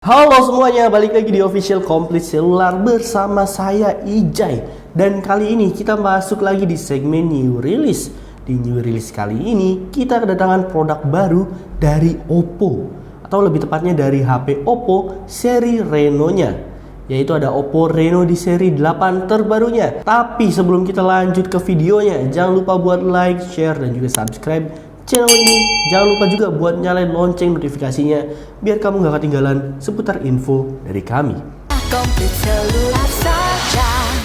Halo semuanya, balik lagi di Official Complete Cellular bersama saya Ijay. Dan kali ini kita masuk lagi di segmen New Release. Di New Release kali ini kita kedatangan produk baru dari Oppo, atau lebih tepatnya dari HP Oppo seri Reno-nya, yaitu ada Oppo Reno di seri 8 terbarunya. Tapi sebelum kita lanjut ke videonya, jangan lupa buat like, share, dan juga subscribe channel ini. Jangan lupa juga buat nyalain lonceng notifikasinya biar kamu gak ketinggalan seputar info dari kami.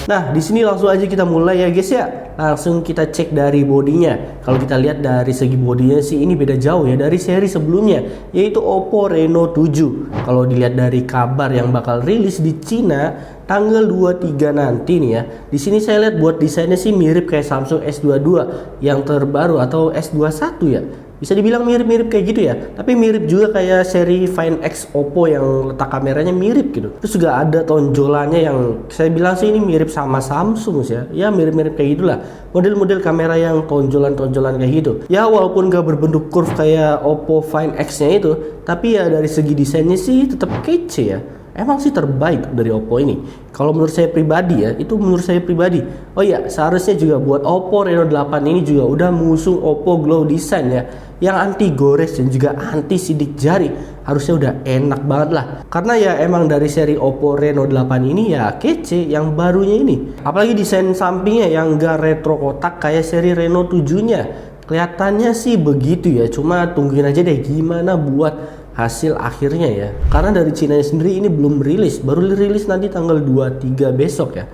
Nah, di sini langsung aja kita mulai ya guys ya. Langsung kita cek dari bodinya. Kalau kita lihat dari segi bodinya sih ini beda jauh ya dari seri sebelumnya, yaitu Oppo Reno 7. Kalau dilihat dari kabar yang bakal rilis di Cina tanggal 23 nanti nih ya. Di sini saya lihat buat desainnya sih mirip kayak Samsung S22 yang terbaru atau S21 ya. Bisa dibilang mirip-mirip kayak gitu ya. Tapi mirip juga kayak seri Find X Oppo yang letak kameranya mirip gitu. Terus juga ada tonjolannya yang saya bilang sih ini mirip sama Samsung ya. Ya mirip-mirip kayak gitulah. Model-model kamera yang tonjolan-tonjolan kayak gitu. Ya walaupun gak berbentuk curve kayak Oppo Find X-nya itu, tapi ya dari segi desainnya sih tetap kece ya. Emang sih terbaik dari Oppo ini. Kalau menurut saya pribadi ya, itu menurut saya pribadi. Oh iya, seharusnya juga buat Oppo Reno 8 ini juga udah mengusung Oppo Glow Design ya, yang anti gores dan juga anti sidik jari. Harusnya udah enak banget lah. Karena ya emang dari seri Oppo Reno 8 ini ya kece yang barunya ini. Apalagi desain sampingnya yang gak retro kotak kayak seri Reno 7-nya. Kelihatannya sih begitu ya, cuma tungguin aja deh gimana buat hasil akhirnya ya. Karena dari Cina sendiri ini belum rilis, baru rilis nanti tanggal 23 besok ya.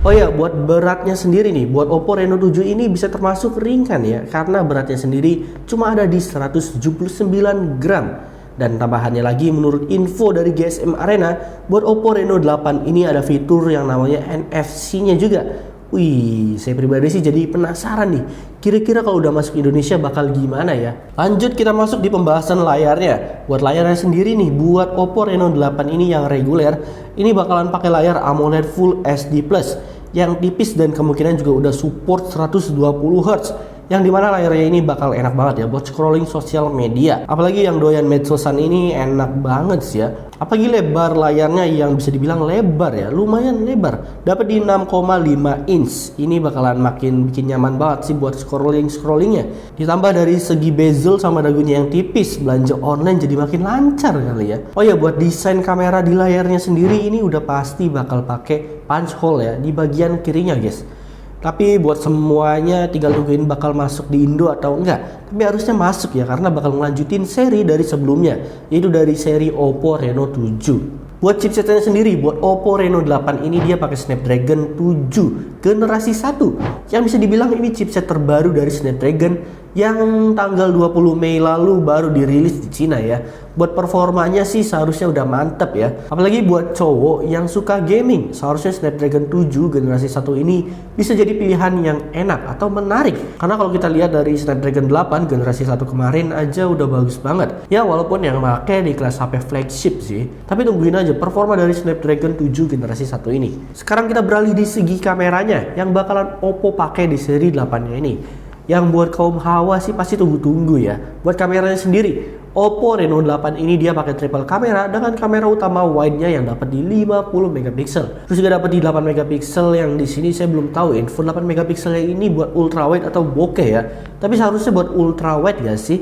Oh ya, buat beratnya sendiri nih, buat Oppo Reno 7 ini bisa termasuk ringan ya, karena beratnya sendiri cuma ada di 179 gram. Dan tambahannya lagi menurut info dari GSM Arena, buat Oppo Reno 8 ini ada fitur yang namanya NFC-nya juga. Wih, saya pribadi sih jadi penasaran nih, kira-kira kalau udah masuk Indonesia bakal gimana ya. Lanjut kita masuk di pembahasan layarnya. Buat layarnya sendiri nih, buat Oppo Reno 8 ini yang reguler, ini bakalan pakai layar AMOLED Full HD Plus yang tipis dan kemungkinan juga udah support 120 Hz. Yang dimana layarnya ini bakal enak banget ya buat scrolling sosial media. Apalagi yang doyan medsosan ini enak banget sih ya. Apalagi lebar layarnya yang bisa dibilang lebar ya, lumayan lebar. Dapat di 6,5 inch. Ini bakalan makin bikin nyaman banget sih buat scrollingnya. Ditambah dari segi bezel sama dagunya yang tipis, belanja online jadi makin lancar kali ya. Oh ya, buat desain kamera di layarnya sendiri ini udah pasti bakal pakai punch hole ya di bagian kirinya guys. Tapi buat semuanya tinggal tungguin bakal masuk di Indo atau enggak. Tapi harusnya masuk ya, karena bakal melanjutin seri dari sebelumnya, yaitu dari seri Oppo Reno 7. Buat chipsetnya sendiri, buat Oppo Reno 8 ini dia pakai Snapdragon 7 generasi 1, yang bisa dibilang ini chipset terbaru dari Snapdragon yang tanggal 20 Mei lalu baru dirilis di Cina ya. Buat performanya sih seharusnya udah mantep ya. Apalagi buat cowok yang suka gaming, seharusnya Snapdragon 7 generasi 1 ini bisa jadi pilihan yang enak atau menarik. Karena kalau kita lihat dari Snapdragon 8 generasi 1 kemarin aja udah bagus banget. Ya walaupun yang pakai di kelas HP flagship sih, tapi tungguin aja performa dari Snapdragon 7 generasi 1 ini. Sekarang kita beralih di segi kameranya yang bakalan Oppo pakai di seri 8-nya ini. Yang buat kaum hawa sih pasti tunggu-tunggu ya. Buat kameranya sendiri, Oppo Reno 8 ini dia pakai triple kamera dengan kamera utama wide-nya yang dapat di 50 megapiksel. Terus juga dapat di 8 megapiksel yang di sini saya belum tahu info 8 megapikselnya ini buat ultra wide atau bokeh ya. Tapi seharusnya buat ultra wide ya sih.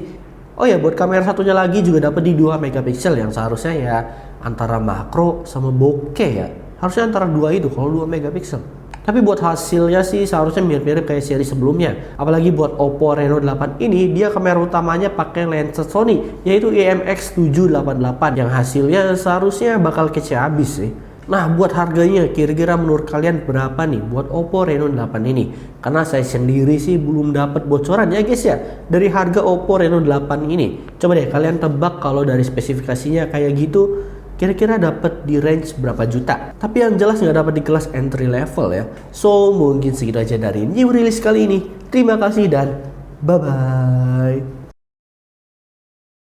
Oh ya, buat kamera satunya lagi juga dapat di 2 megapiksel yang seharusnya ya antara makro sama bokeh ya. Harusnya antara dua itu kalau 2 megapiksel. Tapi buat hasilnya sih seharusnya mirip-mirip kayak seri sebelumnya. Apalagi buat Oppo Reno 8 ini dia kamera utamanya pakai lensa Sony yaitu IMX788 yang hasilnya seharusnya bakal kece abis sih. Nah buat harganya kira-kira menurut kalian berapa nih buat Oppo Reno 8 ini? Karena saya sendiri sih belum dapat bocoran ya guys ya dari harga Oppo Reno 8 ini. Coba deh kalian tebak kalau dari spesifikasinya kayak gitu, kira-kira dapat di range berapa juta. Tapi yang jelas nggak dapat di kelas entry level ya. So mungkin segitu aja dari new release kali ini. Terima kasih dan bye bye.